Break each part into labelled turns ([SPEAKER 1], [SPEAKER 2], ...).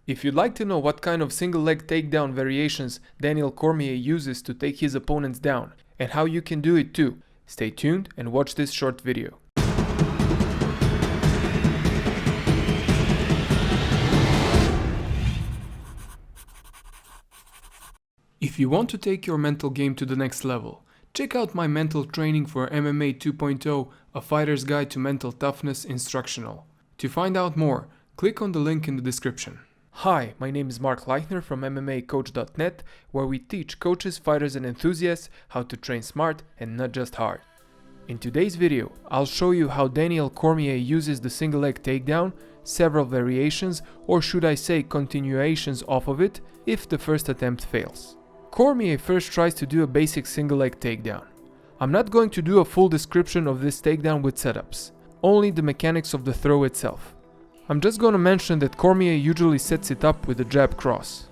[SPEAKER 1] If you'd like to know what kind of single leg takedown variations Daniel Cormier uses to take his opponents down, and how you can do it too, stay tuned and watch this short video. If you want to take your mental game to the next level, check out my mental training for MMA 2.0, a fighter's guide to mental toughness instructional. To find out more, click on the link in the description. Hi, my name is Mark Leichner from MMAcoach.net, where we teach coaches, fighters and enthusiasts how to train smart and not just hard. In today's video, I'll show you how Daniel Cormier uses the single leg takedown, several variations, or should I say continuations off of it, if the first attempt fails. Cormier first tries to do a basic single leg takedown. I'm not going to do a full description of this takedown with setups, only the mechanics of the throw itself. I'm just going to mention that Cormier usually sets it up with a jab cross.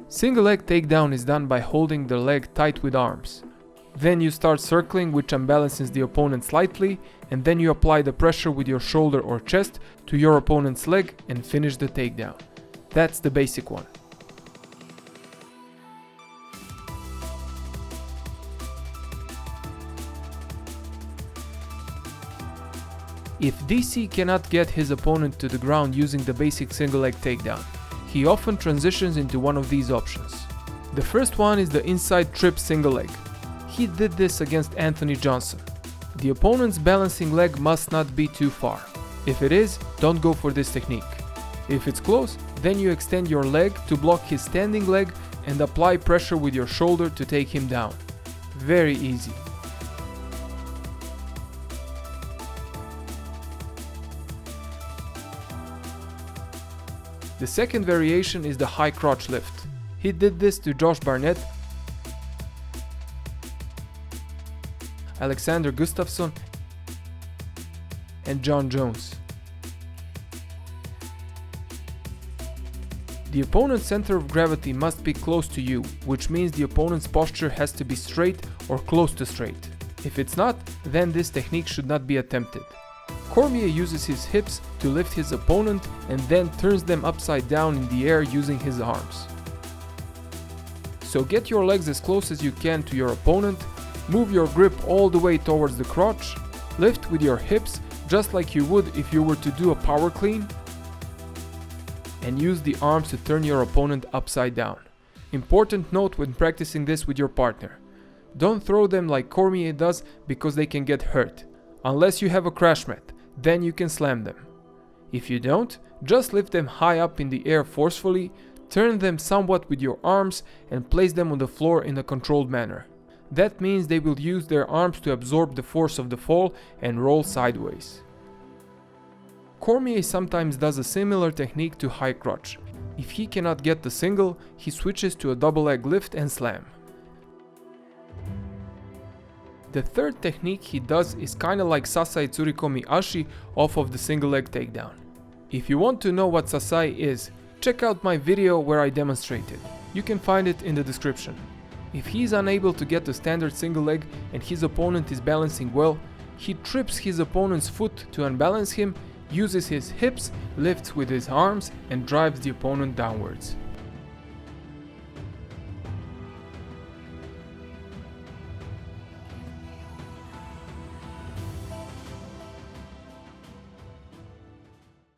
[SPEAKER 1] Single leg takedown is done by holding the leg tight with arms. Then you start circling, which unbalances the opponent slightly, and then you apply the pressure with your shoulder or chest to your opponent's leg and finish the takedown. That's the basic one. If DC cannot get his opponent to the ground using the basic single leg takedown, he often transitions into one of these options. The first one is the inside trip single leg. He did this against Anthony Johnson. The opponent's balancing leg must not be too far. If it is, don't go for this technique. If it's close, then you extend your leg to block his standing leg and apply pressure with your shoulder to take him down. Very easy. The second variation is the high crotch lift. He did this to Josh Barnett, Alexander Gustafsson, and John Jones. The opponent's center of gravity must be close to you, which means the opponent's posture has to be straight or close to straight. If it's not, then this technique should not be attempted. Cormier uses his hips to lift his opponent and then turns them upside down in the air using his arms. So get your legs as close as you can to your opponent, move your grip all the way towards the crotch, lift with your hips just like you would if you were to do a power clean, and use the arms to turn your opponent upside down. Important note when practicing this with your partner: don't throw them like Cormier does because they can get hurt. Unless you have a crash mat, then you can slam them. If you don't, just lift them high up in the air forcefully, turn them somewhat with your arms and place them on the floor in a controlled manner. That means they will use their arms to absorb the force of the fall and roll sideways. Cormier sometimes does a similar technique to high crotch. If he cannot get the single, he switches to a double leg lift and slam. The third technique he does is kinda like Sasae Tsurikomi Ashi off of the single leg takedown. If you want to know what Sasae is, check out my video where I demonstrate it. You can find it in the description. If he is unable to get the standard single leg and his opponent is balancing well, he trips his opponent's foot to unbalance him, uses his hips, lifts with his arms and drives the opponent downwards.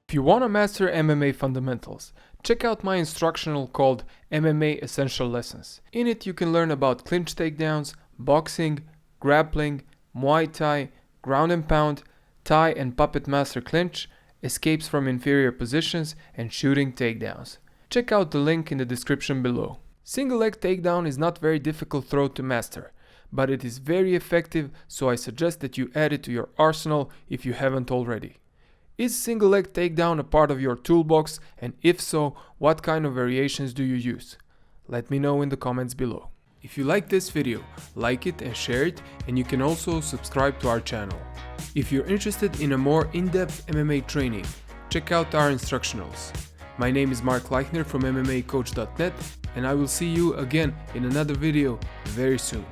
[SPEAKER 1] If you want to master MMA fundamentals, check out my instructional called MMA Essential Lessons. In it you can learn about clinch takedowns, boxing, grappling, Muay Thai, ground and pound, Thai and puppet master clinch, escapes from inferior positions, and shooting takedowns. Check out the link in the description below. Single leg takedown is not very difficult throw to master, but it is very effective, so I suggest that you add it to your arsenal if you haven't already. Is single leg takedown a part of your toolbox, and if so, what kind of variations do you use? Let me know in the comments below. If you like this video, like it and share it, and you can also subscribe to our channel. If you're interested in a more in-depth MMA training, check out our instructionals. My name is Mark Leichner from MMAcoach.net, and I will see you again in another video very soon.